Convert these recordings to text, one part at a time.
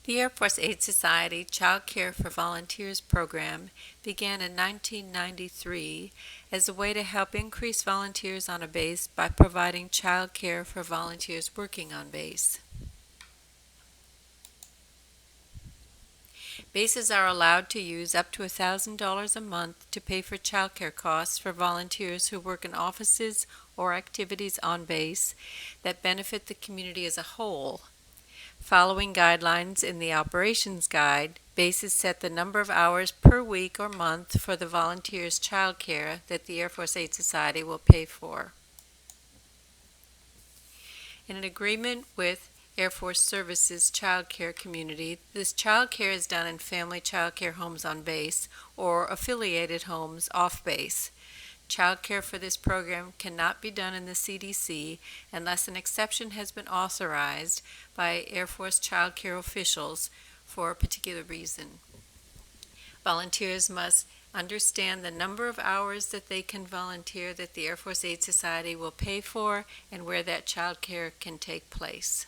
The Air Force Aid Society Child Care for Volunteers program began in 1993 as a way to help increase volunteers on a base by providing child care for volunteers working on base. Bases are allowed to use up to $1,000 a month to pay for child care costs for volunteers who work in offices or activities on base that benefit the community as a whole. Following guidelines in the operations guide, bases set the number of hours per week or month for the volunteers' child care that the Air Force Aid Society will pay for. In an agreement with Air Force Services Child Care Community, this child care is done in family child care homes on base or affiliated homes off base. Child care for this program cannot be done in the CDC unless an exception has been authorized by Air Force child care officials for a particular reason. Volunteers must understand the number of hours that they can volunteer that the Air Force Aid Society will pay for and where that child care can take place.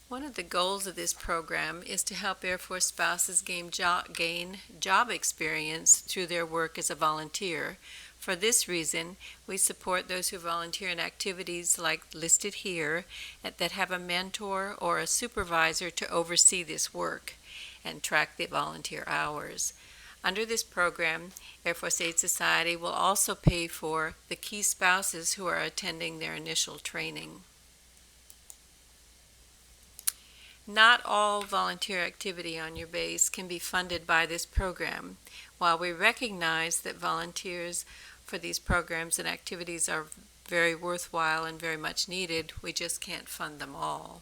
One of the goals of this program is to help Air Force spouses gain job experience through their work as a volunteer. For this reason, we support those who volunteer in activities like listed here that have a mentor or a supervisor to oversee this work and track the volunteer hours. Under this program, Air Force Aid Society will also pay for the key spouses who are attending their initial training. Not all volunteer activity on your base can be funded by this program. While we recognize that volunteers for these programs and activities are very worthwhile and very much needed, we just can't fund them all.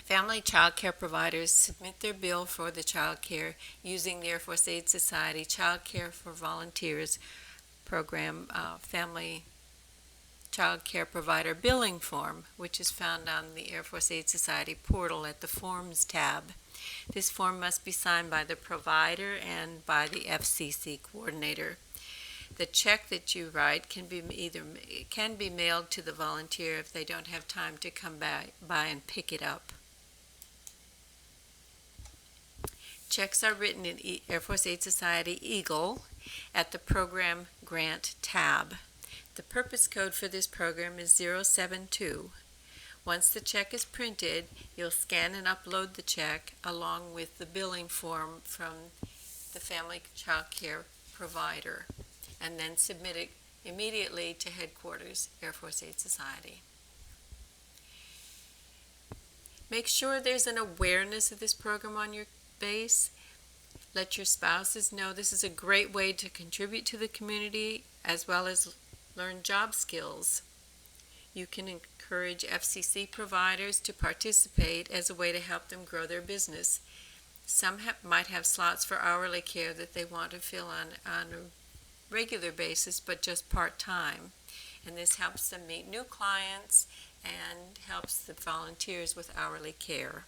Family child care providers submit their bill for the child care using the Air Force Aid Society Child Care for Volunteers program Family Child Care Provider Billing Form, which is found on the Air Force Aid Society portal at the Forms tab. This form must be signed by the provider and by the FCC coordinator. The check that you write can be mailed to the volunteer if they don't have time to come by and pick it up. Checks are written in Air Force Aid Society Eagle at the Program Grant tab. The purpose code for this program is 072. Once the check is printed, you'll scan and upload the check along with the billing form from the family child care provider and then submit it immediately to headquarters, Air Force Aid Society. Make sure there's an awareness of this program on your base. Let your spouses know this is a great way to contribute to the community as well as learn job skills. You can encourage FCC providers to participate as a way to help them grow their business. Some might have slots for hourly care that they want to fill on a regular basis, but just part-time. And this helps them meet new clients and helps the volunteers with hourly care.